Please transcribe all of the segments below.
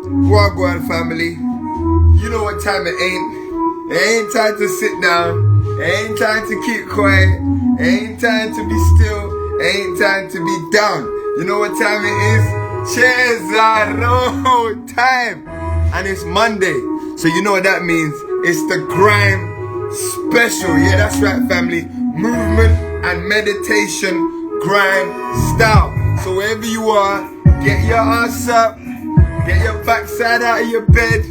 Wagwan family, you know what time it ain't. It ain't time to sit down. It ain't time to keep quiet. It ain't time to be still. It ain't time to be down. You know what time it is? Cheza Roho time. And it's Monday. So you know what that means. It's the Grime special. Yeah, that's right, family. Movement and meditation Grime style. So wherever you are, get your ass up. Get your backside out of your bed.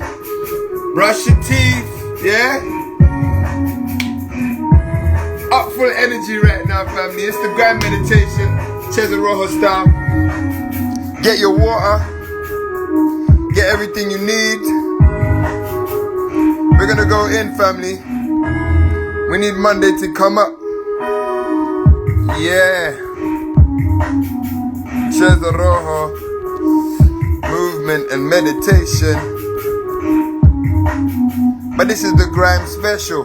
Brush your teeth, yeah? Up full energy right now, family. It's the Grime meditation, Cheza Roho style. Get your water. Get everything you need. We're gonna go in, family. We need Monday to come up. Yeah. Cheza Roho. Movement and meditation. But this is the Grime special.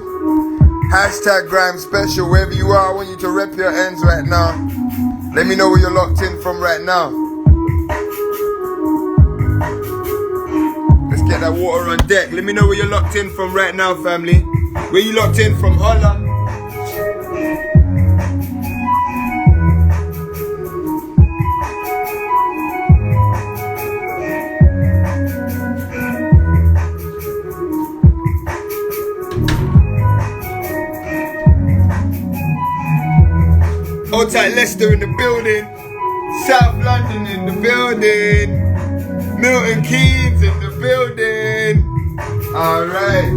Hashtag Grime special. Wherever you are, I want you to rep your ends right now. Let me know where you're locked in from right now. Let's get that water on deck. Let me know where you're locked in from right now, family. Where you locked in from? Holla. Old tight Leicester in the building, South London in the building, Milton Keynes in the building. Alright.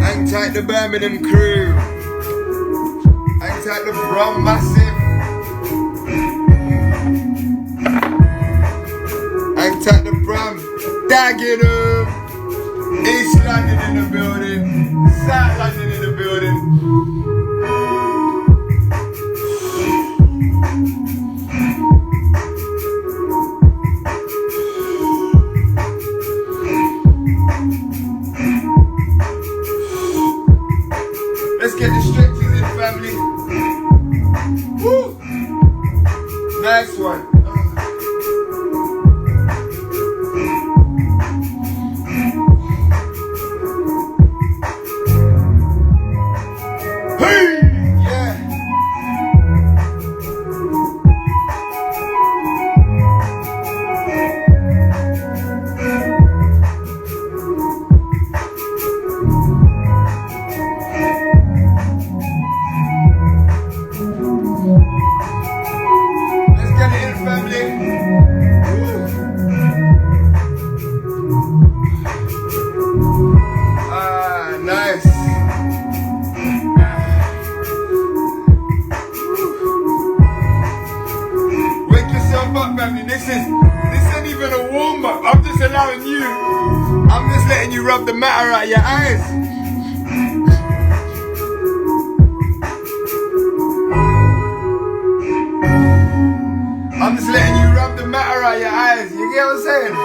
Hang tight the Birmingham crew. Hang tight the Brom Massive. Hang tight the Brom. Dagenham, East London in the building, South London in the building. Let's get the stretches in, family. Woo! Nice one. This ain't even a warm-up. I'm just allowing you. I'm just letting you rub the matter out of your eyes. I'm just letting you rub the matter out of your eyes. You get what I'm saying?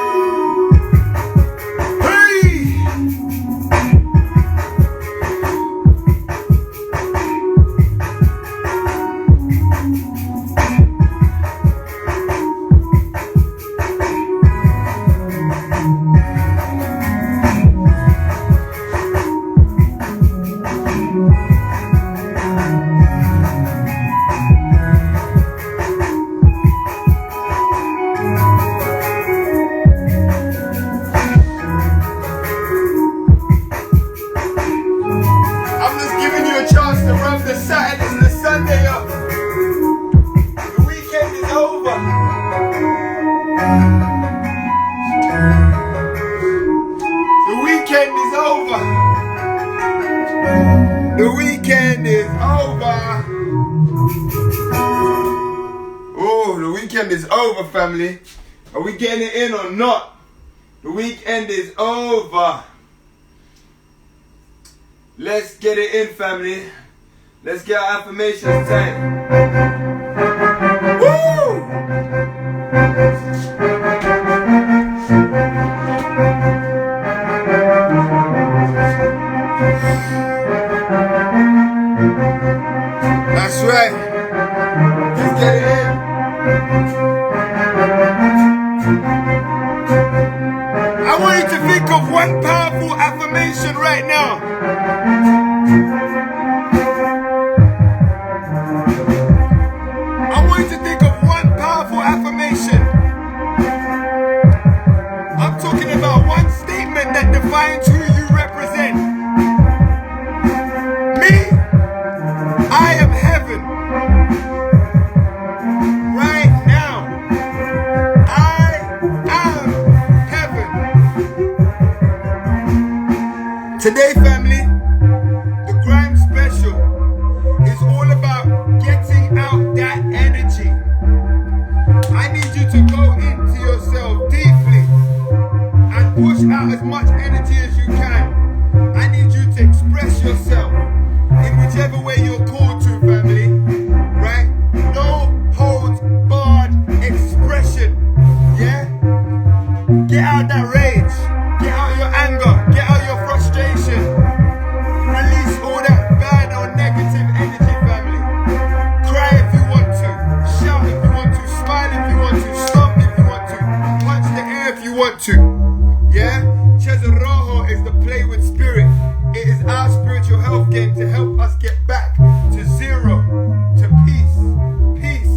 The weekend is over. Oh, the weekend is over, family. Are we getting it in or not? The weekend is over. Let's get it in, family. Let's get our affirmations time. Woo! right. Let's get it in. I want you to think of one powerful affirmation right now. I want you to think of one powerful affirmation. I'm talking about one statement that defines who you represent. Me, I am heaven. Right now, I am heaven. Today, family, the Grime special is all about getting out that energy. I need you to go into yourself deeply and push out as much energy as you can. I need you to express yourself in whichever way you're called to, family. Right? No holds barred expression. Yeah? Get out that rage. Get out your anger. Get out your frustration. Release all that bad or negative energy, family. Cry if you want to. Shout if you want to. Smile if you want to. Stomp if you want to. Punch the air if you want to. Yeah? Cheza Roho is the play with spirit. It is our spiritual health game to help us get back to zero, to peace. Peace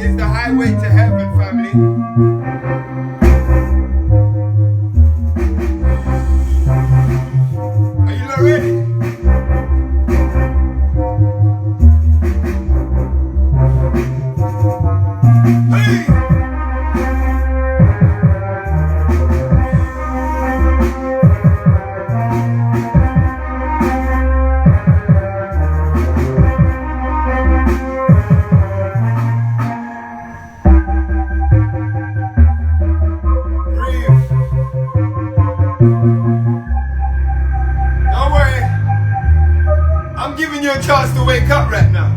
is the highway to heaven, family. Are you not ready? Hey! Don't worry. I'm giving you a chance to wake up right now.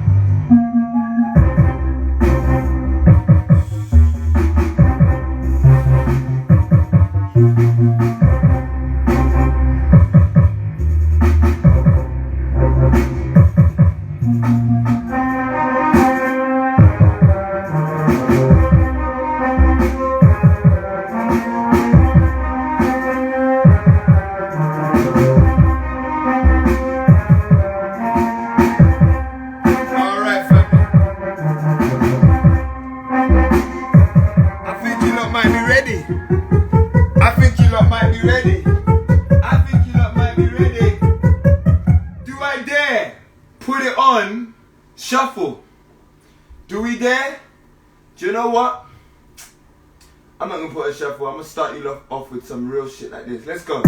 Put it on shuffle. Do we dare? Do you know what? I'm not gonna put a shuffle. I'm gonna start you off with some real shit like this. Let's go.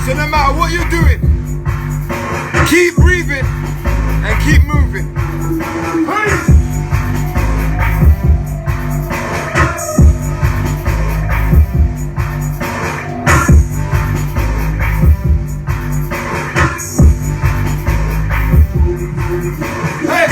So no matter what you're doing, keep breathing and keep moving. Hey!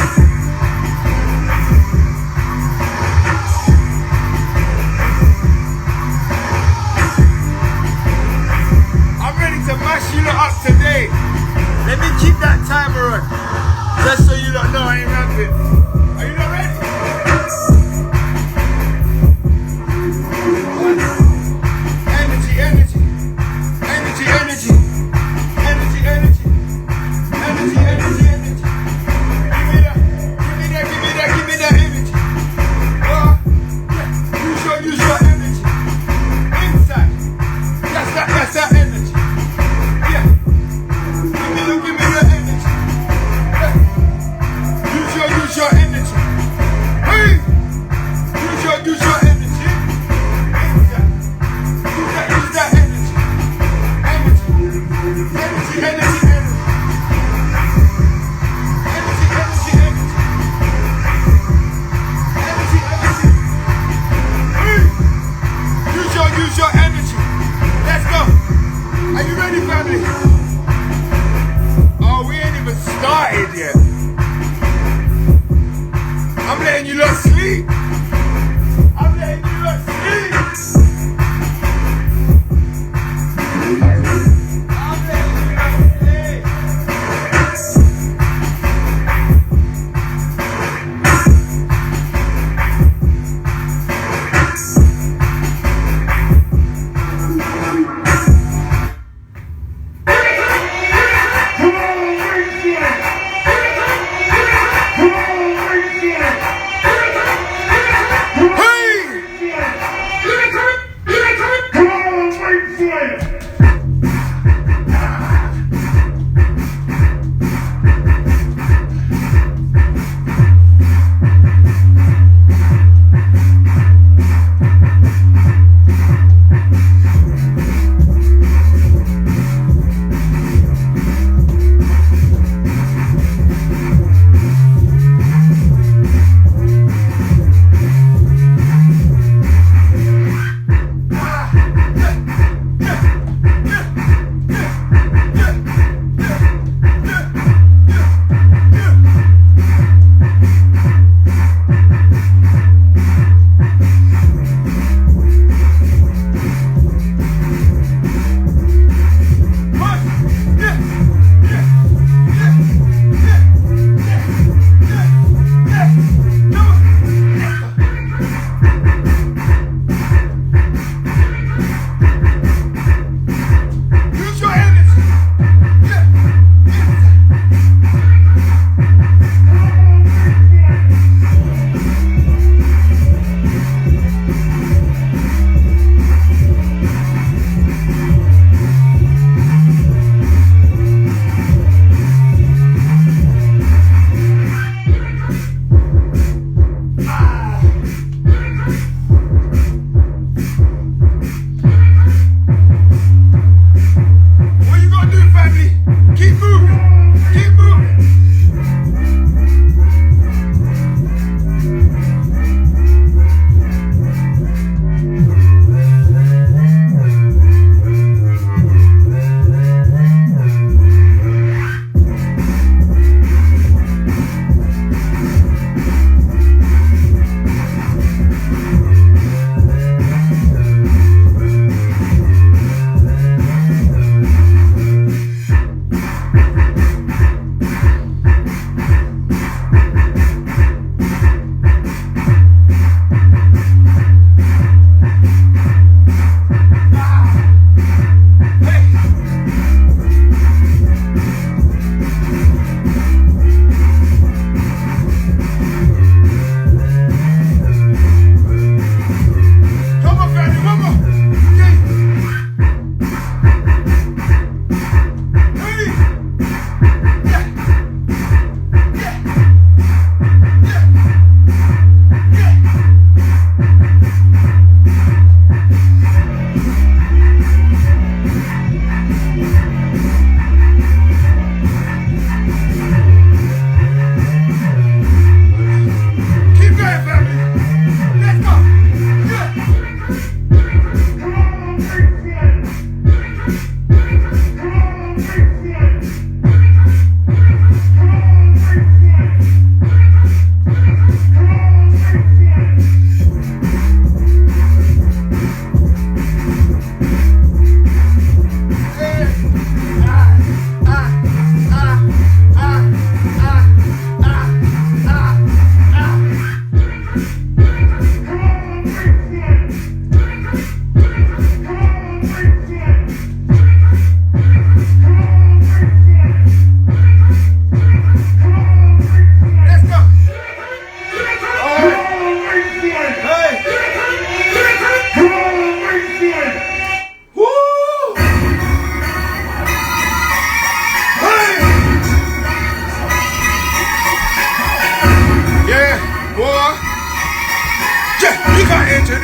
I'm ready to mash you lot up today. Let me keep that timer on. Just so you don't know I ain't rapping. Are you not ready? Energy, energy. Energy, energy. Energy, energy. Energy, energy, energy. Give me that energy. Use your energy. Inside. That's that energy. Yeah. Give me the energy. Yeah. Use your energy.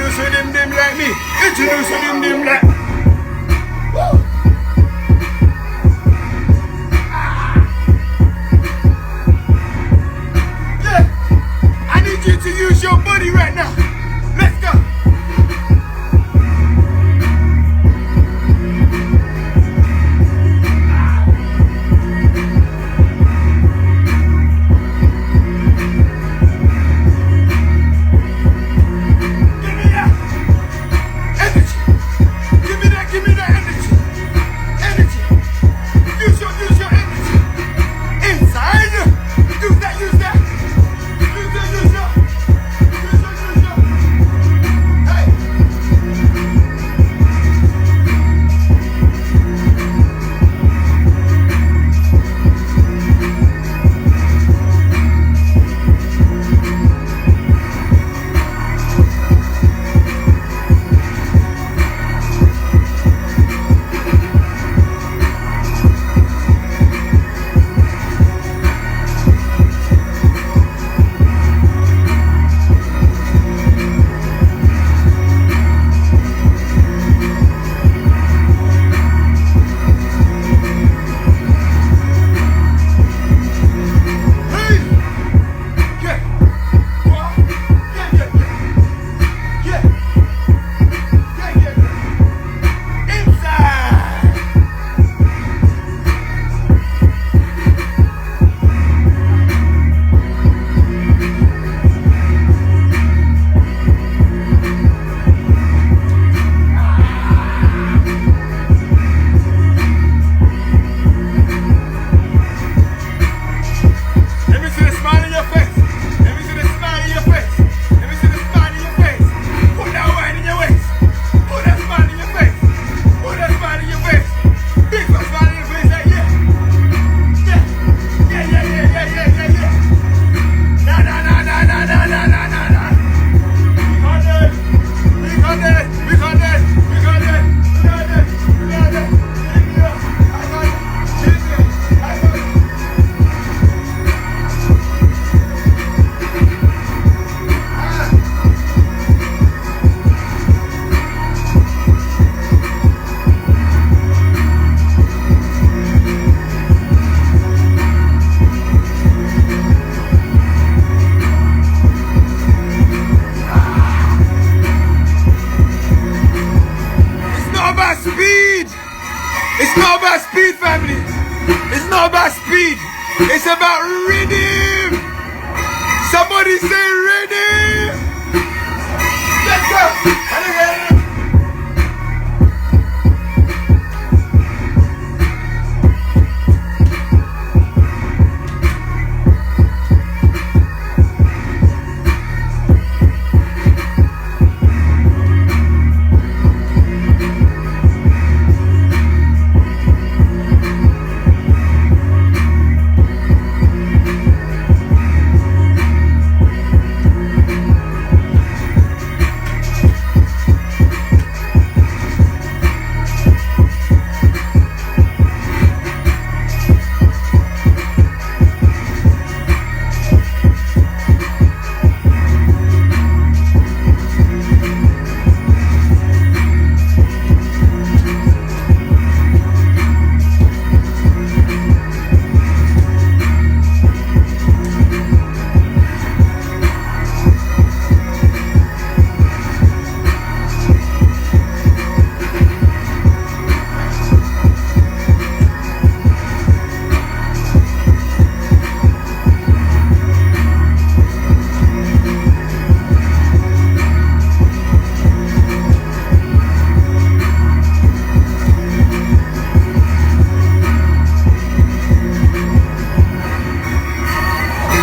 introduce to them like me. Introduce to them like. Woo. Yeah, I need you to use your body right now. Let's go. It's not about speed, family. It's not about speed. It's about rhythm. Somebody say rhythm. Let's go.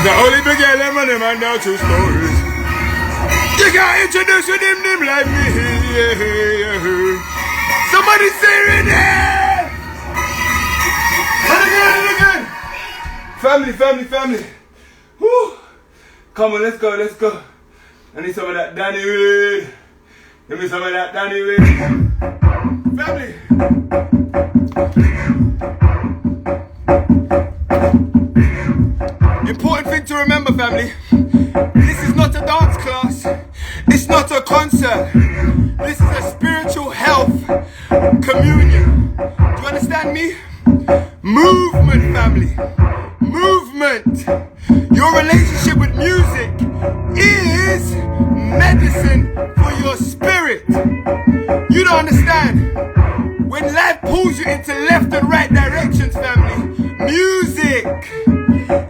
The only big girl and them and now 2 stories. You can't introduce to them like me. Yeah. Somebody say it there. And again. Family. Woo. Come on, let's go. I need some of that Danny weed. Give me some of that Danny weed. Family. Important thing to remember, family. This is not a dance class. It's not a concert. sir. This is a spiritual health communion. Do you understand me? Movement, family. Movement. Your relationship with music is medicine for your spirit. You don't understand. When life pulls you into left and right directions, family, music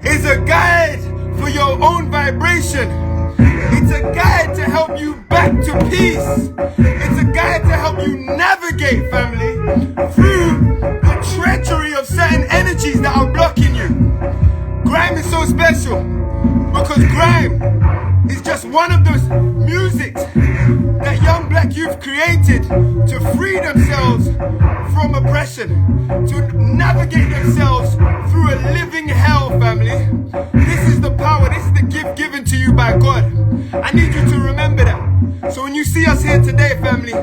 is a guide for your own vibration. It's a guide to help you back to peace. It's a guide to help you navigate, family, through the treachery of certain energies that are blocking you. Grime is so special because grime is just one of those musics that young black youth created to free themselves from oppression, to navigate themselves through a living hell, family. This is the power, this is the gift given to you by God. I need you to remember that. So when you see us here today, family,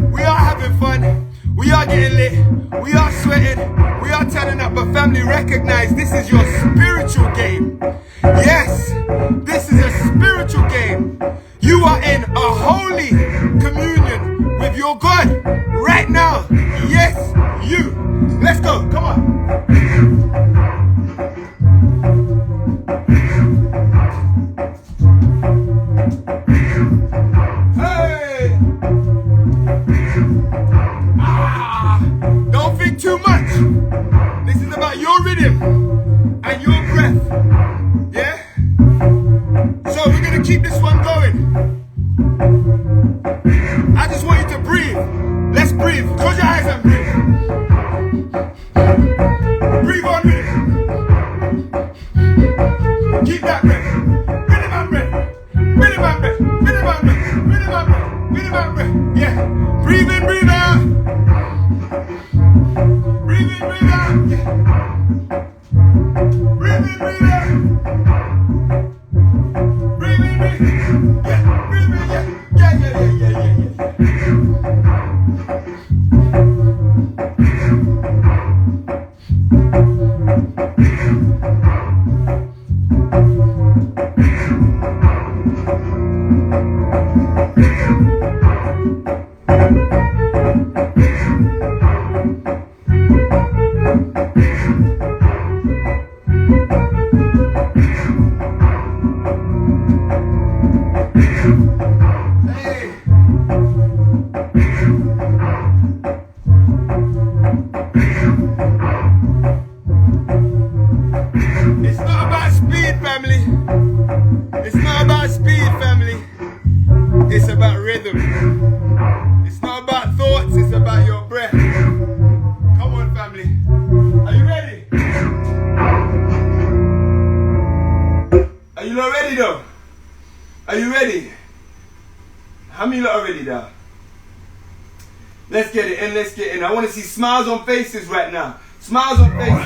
we are having fun, we are getting lit, we are sweating, we are turning up, but family, recognize this is your spiritual game. Yes, this is a spiritual game. You are in a holy communion with your God right now. Yes, you. Let's go. Come on. Hey. Don't think too much. This is about your rhythm and your breath. Yeah? So we're going to keep this one going. I just want you to breathe. Let's breathe. Close your eyes and breathe. Breathe on with it. Keep that breath. Rhythm and breath. Rhythm and breath. Rhythm and breath. Rhythm and breath. Rhythm and breath. Yeah. Breathe in, breathe out. Breathe in, breathe out. Yeah. Breathe in, breathe out. Breathe in, breathe in. Yeah. Breathe in, yeah. Let's get it in, let's get in. I want to see smiles on faces right now. Smiles on faces.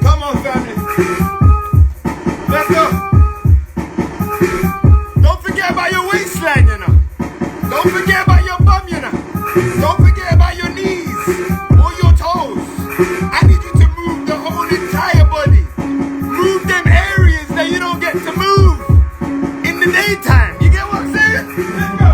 Come on, family. Let's go. Don't forget about your waistline, you know. Don't forget about your bum, you know. Don't forget about your knees or your toes. I need you to move the whole entire body. Move them areas that you don't get to move in the daytime. You get what I'm saying? Let's go.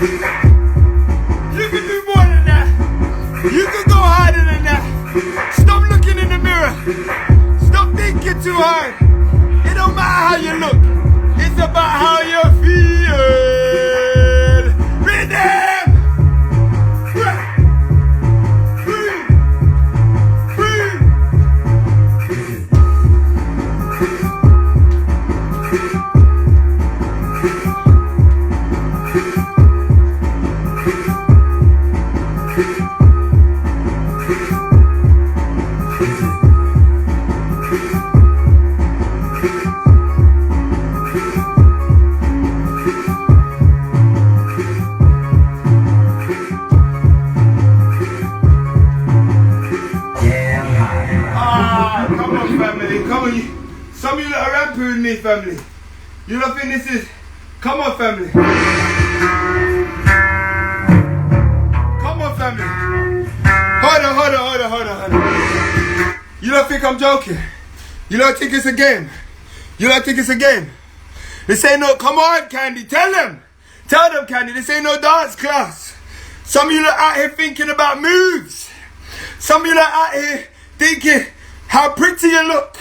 You can do more than that. You can go harder than that. Stop looking in the mirror. Stop thinking too hard. It don't matter how you look. It's about how you feel. Rhythm! Come on, family. Come on. Some of you lot are rapping with me, family. You lot think this is... Come on, family. Come on, family. Hold on. You lot think I'm joking? You lot think it's a game? You lot think it's a game? This ain't no... Come on, Candy. Tell them. Tell them, Candy. This ain't no dance class. Some of you lot out here thinking about moves. Some of you lot out here thinking how pretty you look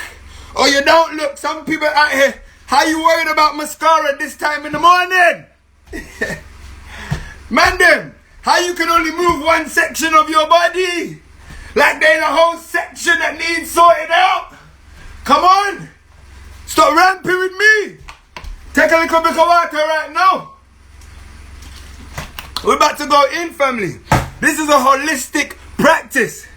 or you don't look. Some people out here, how you worried about mascara this time in the morning? Man them, how you can only move one section of your body like there's a whole section that needs sorted out. Come on, stop ramping with me. Take a little bit of water right now. We're about to go in, family. This is a holistic practice.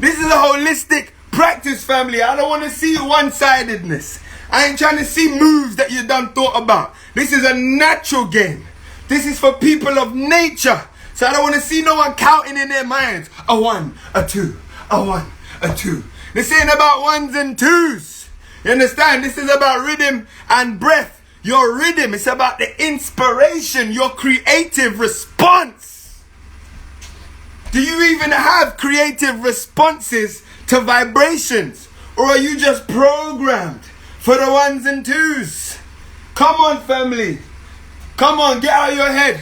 This is a holistic practice, family. I don't want to see one-sidedness. I ain't trying to see moves that you done thought about. This is a natural game. This is for people of nature. So I don't want to see no one counting in their minds. A 1, a 2, a 1, a 2. This ain't about ones and twos. You understand? This is about rhythm and breath. Your rhythm. It's about the inspiration, your creative response. Do you even have creative responses to vibrations? Or are you just programmed for the ones and twos? Come on, family. Come on, get out of your head.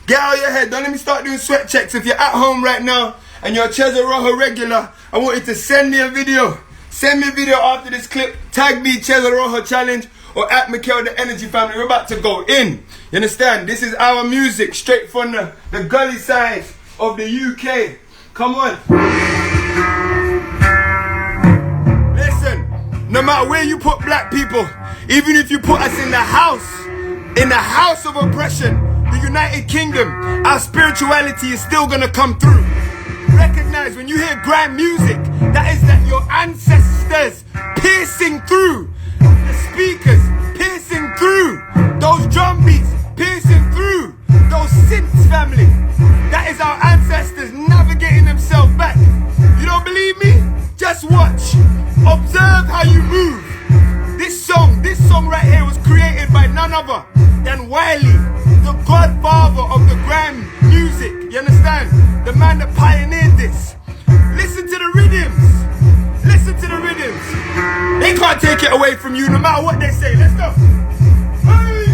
Get out of your head. Don't let me start doing sweat checks. If you're at home right now and you're a Cheza Roho regular, I want you to send me a video. Send me a video after this clip. Tag me, Cheza Roho Challenge, or at Mikel the Energy Family. We're about to go in. You understand? This is our music straight from the gully side of the UK. Come on. Listen, no matter where you put black people, even if you put us in the house of oppression, the United Kingdom, our spirituality is still gonna come through. Recognize when you hear grime music, that is that your ancestors piercing through the speakers, piercing through those drum beats, piercing through those synths, family. That is our ancestors navigating themselves back. You don't believe me? Just watch. Observe how you move. This song right here was created by none other than Wiley, the godfather of the grime music. You understand? The man that pioneered this. Listen to the rhythms. Listen to the rhythms. They can't take it away from you no matter what they say. Let's go. Hey.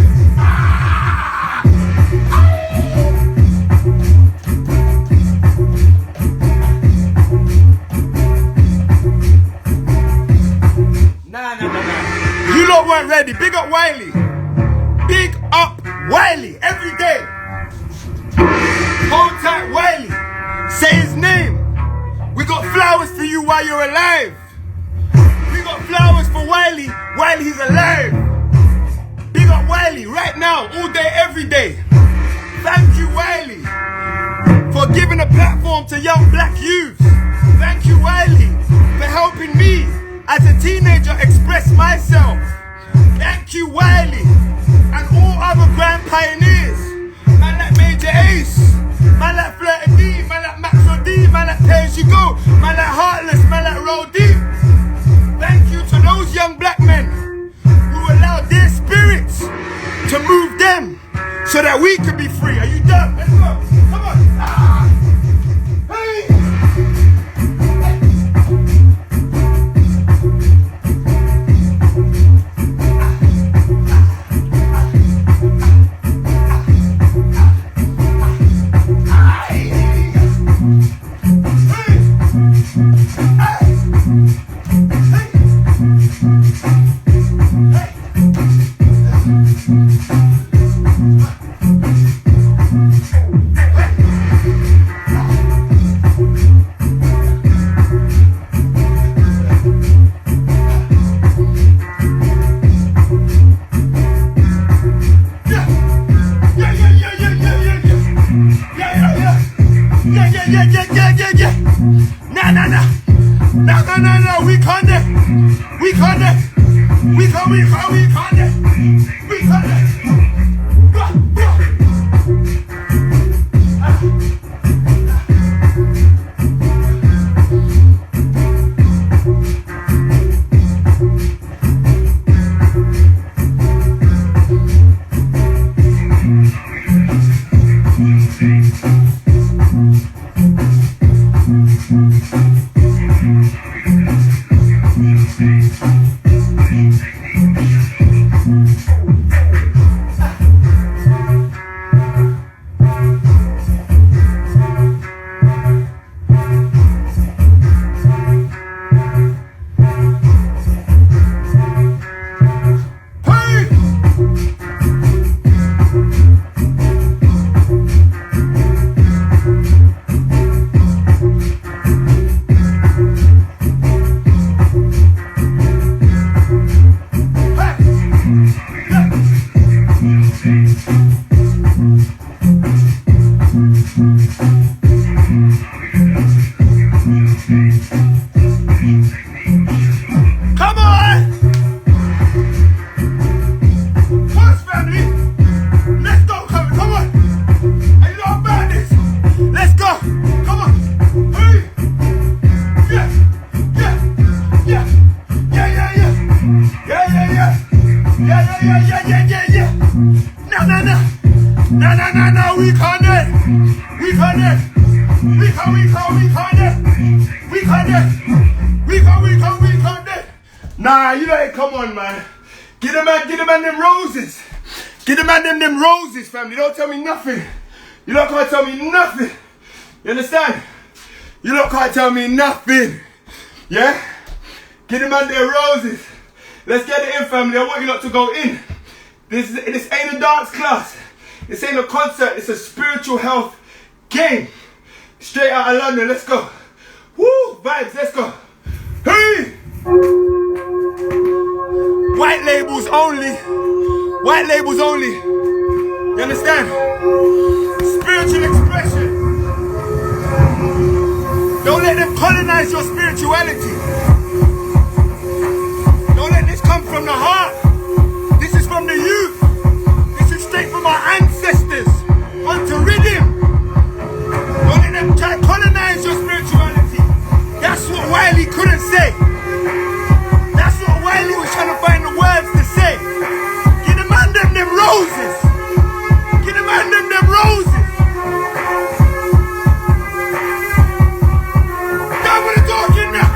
Nah. You lot weren't ready. Big up Wiley. Big up Wiley. Every day. Hold tight, Wiley. Say his name. We got flowers for you while you're alive. We got flowers for Wiley while he's alive. Big up Wiley right now, all day, every day. Thank you, Wiley, for giving a platform to young black youths. Thank you, Wiley, for helping me as a teenager express myself. Thank you, Wiley, and all other grand pioneers. Man like Major Ace, man like Flirty D, man like Maxo D, man like Pay As You Go, man like Heartless, man like Roll Deep. Thank you to those young black men who allowed their spirits to move them so that we could be free. Are you done? Let's go. Come on. Ah. Hey. yeah. Nah, we can't it. We can't it. We can't it. We can't it. No, we can't it. Nah, you know, come on, man. Get the man them roses. Get the man them roses, family. Don't tell me nothing. You don't can't tell me nothing. You understand? You don't can't tell me nothing. Yeah? Get the man them roses. Let's get it in, family. I want you lot to go in. This ain't a dance class. This ain't a concert. It's a spiritual health game. Straight out of London. Let's go. Woo! Vibes. Let's go. Hey! White labels only. White labels only. You understand? Spiritual expression. Don't let them colonize your spirituality. Don't let this come from the heart. This is from the youth. This is straight from our ancestors. Onto rhythm. Don't let them try to colonize your spirituality. That's what Wiley couldn't say. That's what Wiley was trying to find the words to say. Give the man them roses. Give the man them roses. That's what I'm talking now.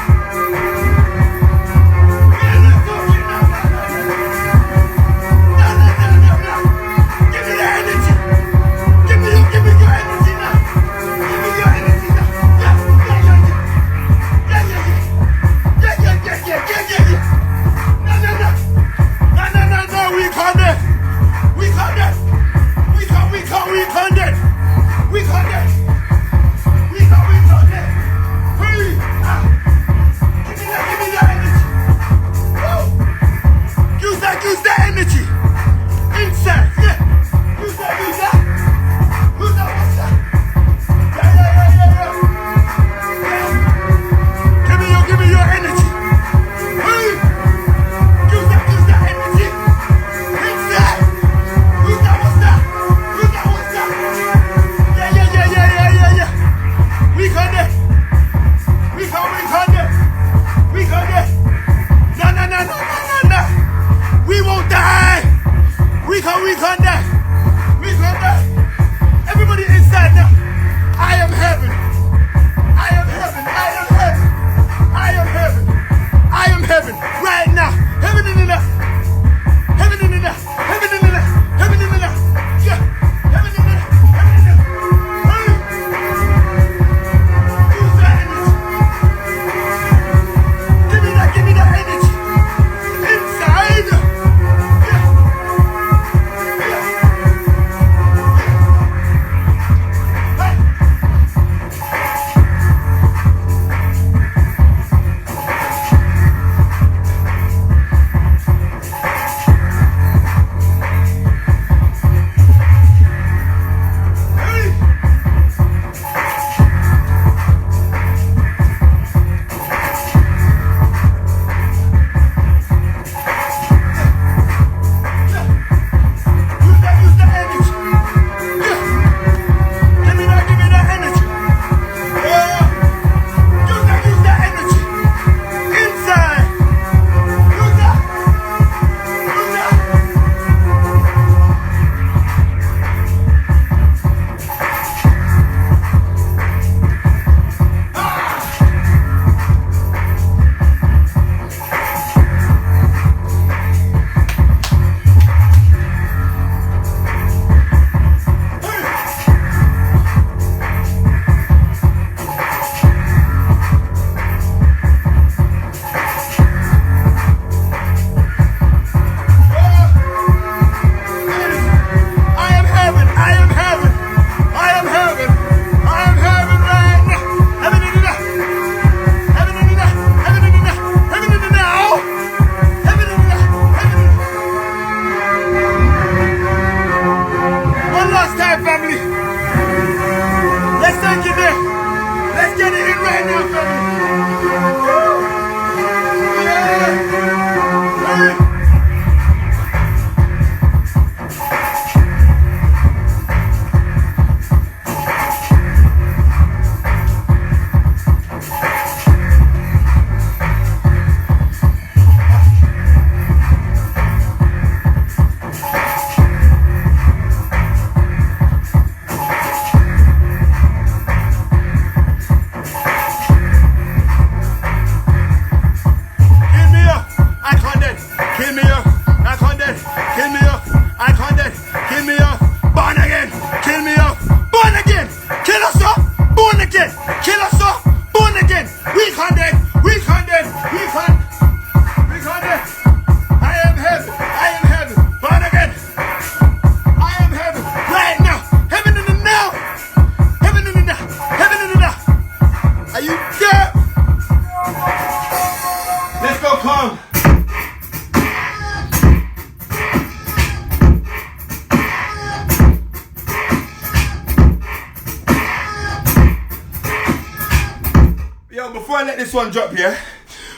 yo, before I let this one drop, yeah,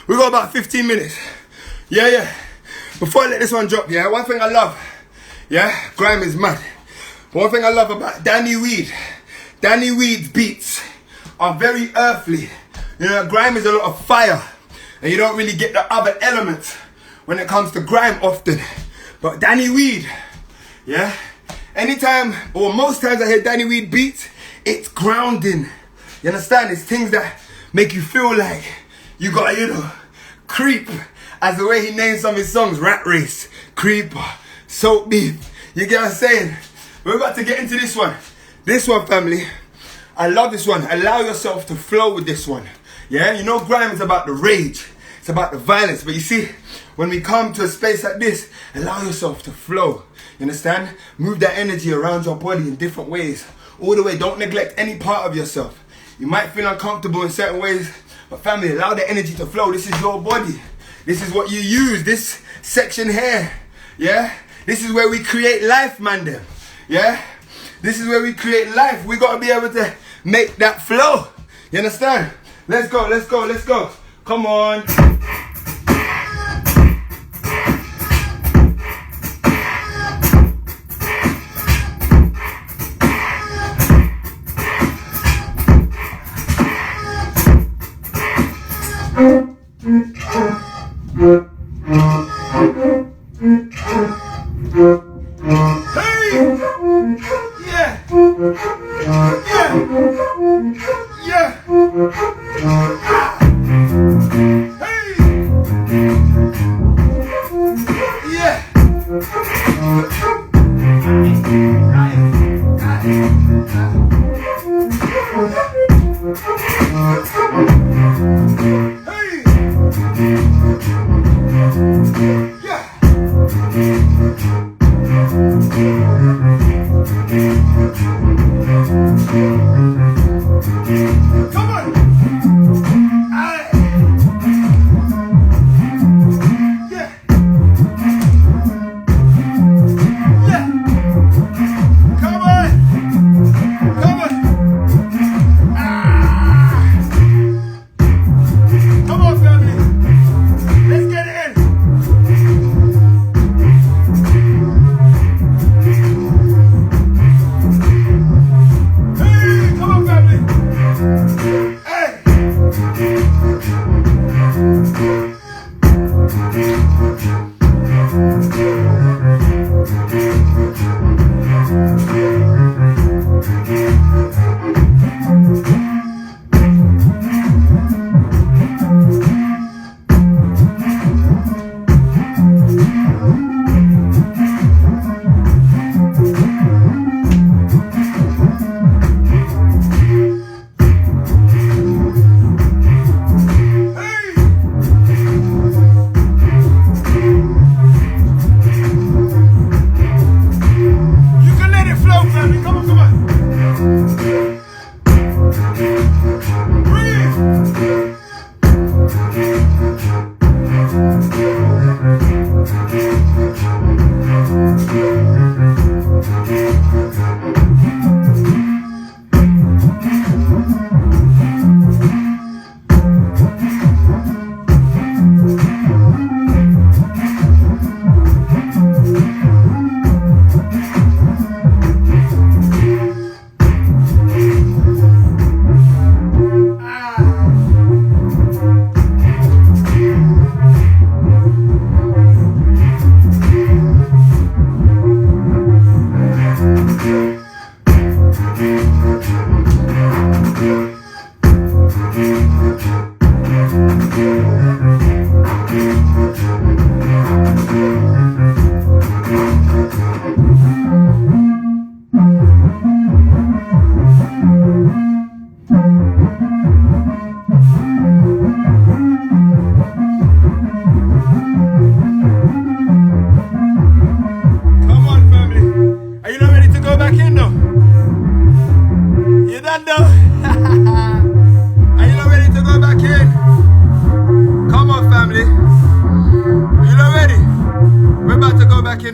we got about 15 minutes. Yeah. Before I let this one drop, yeah, one thing I love, yeah, Grime is mad. But one thing I love about Danny Weed's beats are very earthly. You know, Grime is a lot of fire, and you don't really get the other elements when it comes to Grime often. But Danny Weed, yeah, anytime or most times I hear Danny Weed beats, it's grounding. You understand? It's things that make you feel like you got, you know, creep, as the way he names some of his songs, Rat Race, Creeper, Soap Beef. You get what I'm saying? We're about to get into this one. This one, family, I love this one. Allow yourself to flow with this one. Yeah, you know Grime is about the rage. It's about the violence. But you see, when we come to a space like this, allow yourself to flow. You understand? Move that energy around your body in different ways. All the way, don't neglect any part of yourself. You might feel uncomfortable in certain ways, but family, allow the energy to flow. This is your body. This is what you use, this section here. Yeah? This is where we create life, man them. Yeah? This is where we create life. We got to be able to make that flow. You understand? Let's go. Come on.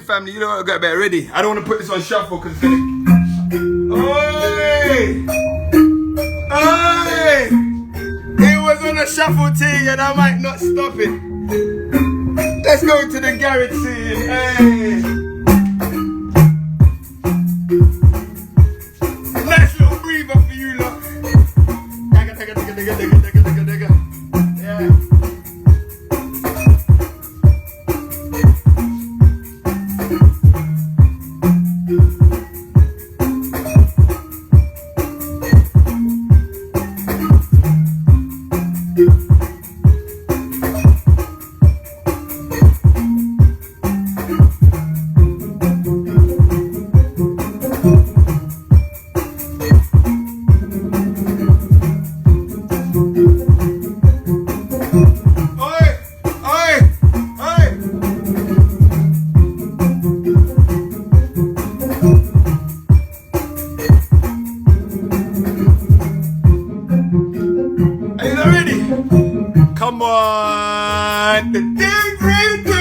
Family, you know what, I got better ready. I don't want to put this on shuffle because it's gonna. Oi! Oi! It was on a shuffle thing and I might not stop it. Let's go to the garage scene. Hey. Nice little breather for you lot. Yeah. Come on, the thing we do.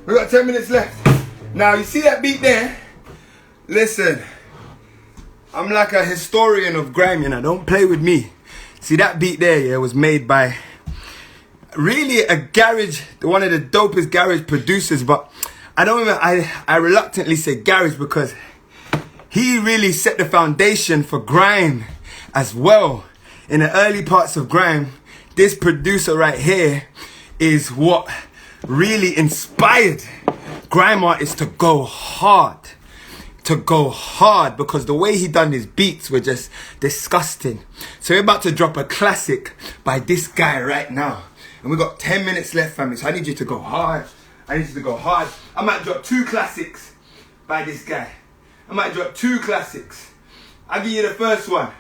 We got 10 minutes left. Now, you see that beat there? Listen, I'm like a historian of grime, you know, don't play with me. See that beat there, yeah, was made by really a garage, one of the dopest garage producers, but I reluctantly say garage because he really set the foundation for grime as well. In the early parts of grime, this producer right here is what really inspired grime artists to go hard. Because the way he done his beats were just disgusting. So we're about to drop a classic by this guy right now. And we got 10 minutes left, family. So I need you to go hard. I might drop 2 classics by this guy. I'll give you the first one.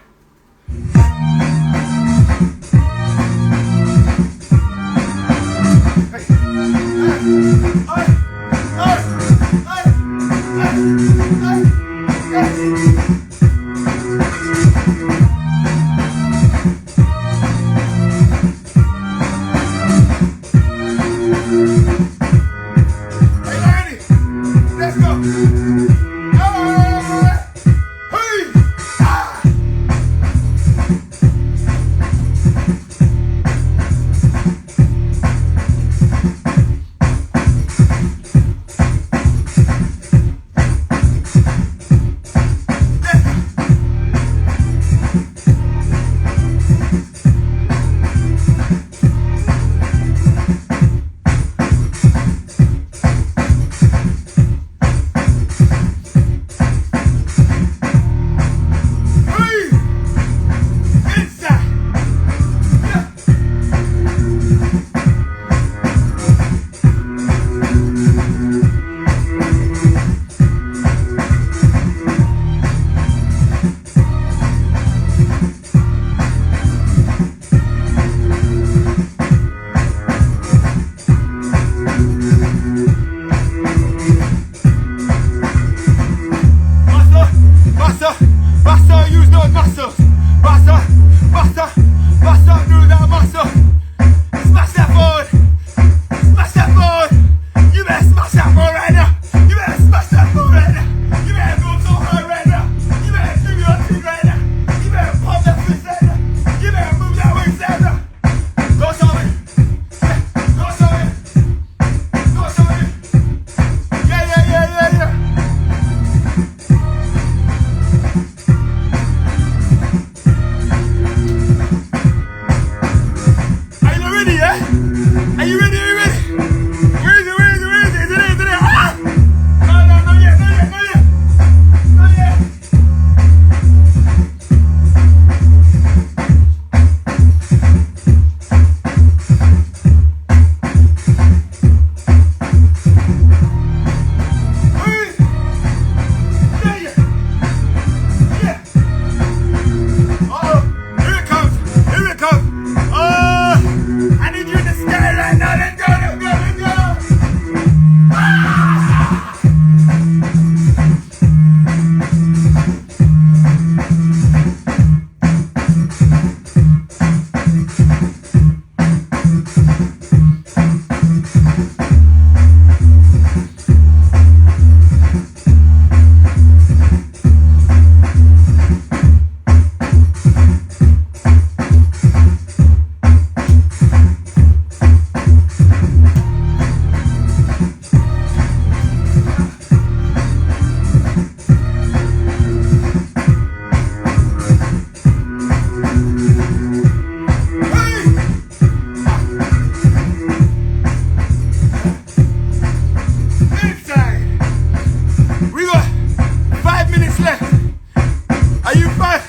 minutes left. Are you fine?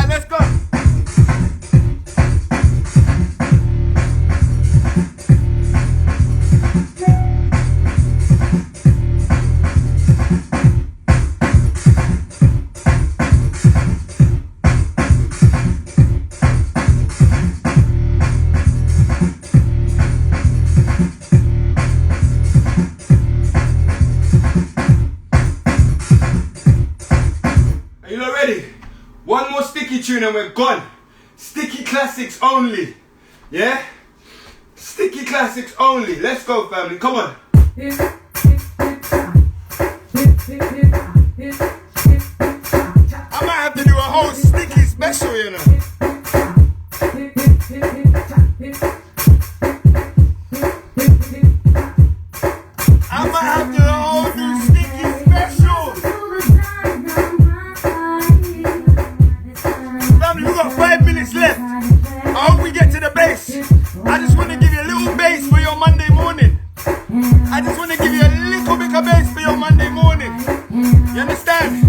Let's go. One more sticky tune and we're gone. Sticky classics only. Yeah? Sticky classics only. Let's go, family. Come on. I might have to do a whole sticky special, you know. I might have to do a whole new sticky special. Family, we've got 5 minutes left. I hope we get to the bass. I just want to give you a little bass for your Monday morning. I just want to give you a little bit of bass for your Monday morning. You understand?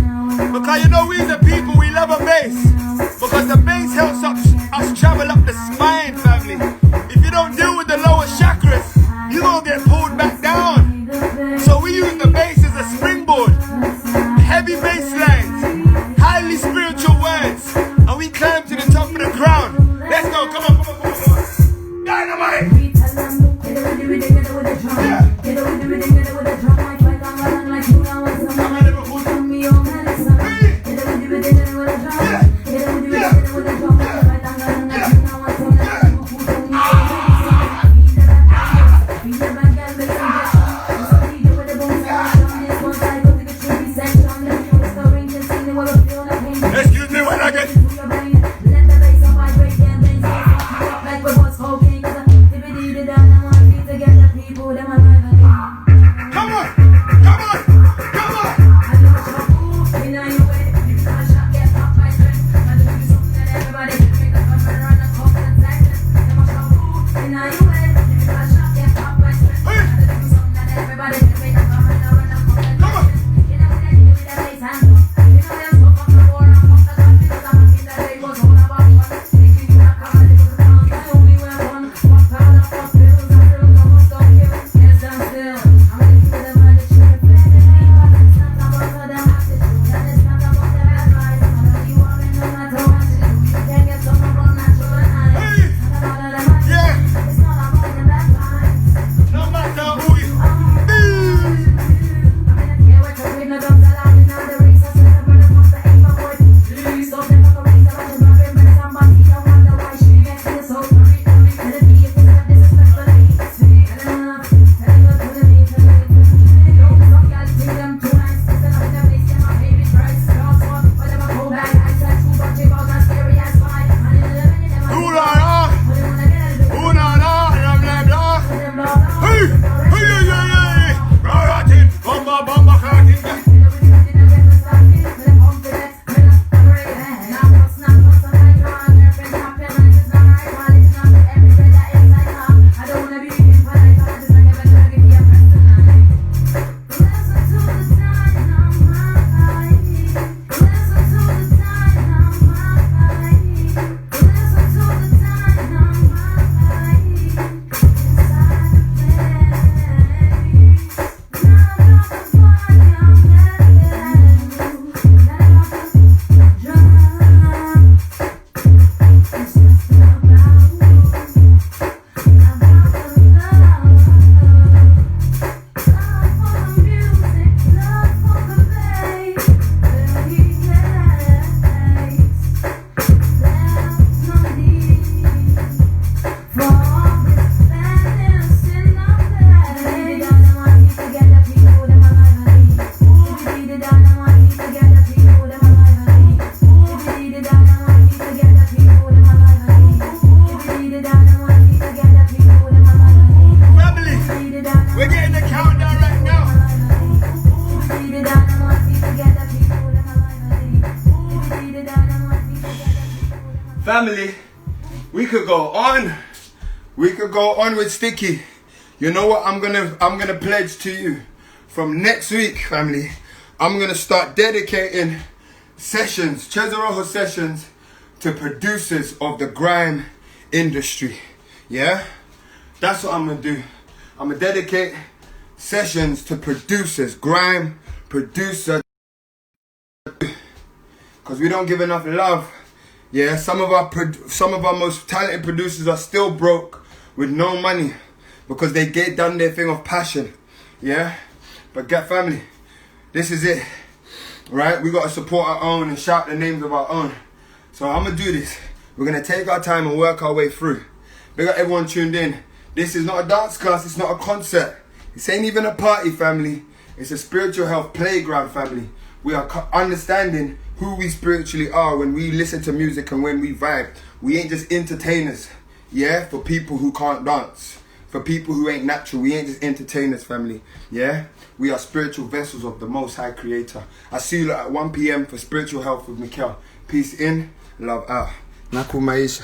Because you know we the people, we love a bass. Because the bass helps us travel up the spine, family. If you don't deal with the lower chakras, you're going to get pulled back down. So we use the bass as a springboard. Heavy bass lines, highly spiritual words, and we climb to the top of the crown. Let's go, come on, come on, come on, come on. Dynamite! Yeah. Excuse me when I get... Family, we could go on. We could go on with Sticky. You know what I'm gonna pledge to you? From next week, family, I'm gonna start dedicating sessions, Cheza Roho sessions, to producers of the grime industry. Yeah? That's what I'm gonna do. I'm gonna dedicate sessions to producers, grime producer, because we don't give enough love. Yeah, some of our most talented producers are still broke with no money because they get done their thing of passion. Yeah, but get family, this is it, right? We gotta support our own and shout the names of our own. So I'm gonna do this. We're gonna take our time and work our way through. Big up everyone tuned in. This is not a dance class. It's not a concert. This ain't even a party, family. It's a spiritual health playground, family. We are understanding who we spiritually are when we listen to music and when we vibe. We ain't just entertainers, yeah, for people who can't dance. For people who ain't natural, we ain't just entertainers, family, yeah? We are spiritual vessels of the Most High Creator. I see you at 1 p.m. for Spiritual Health with Mikel. Peace in, love out. Naku Maisha.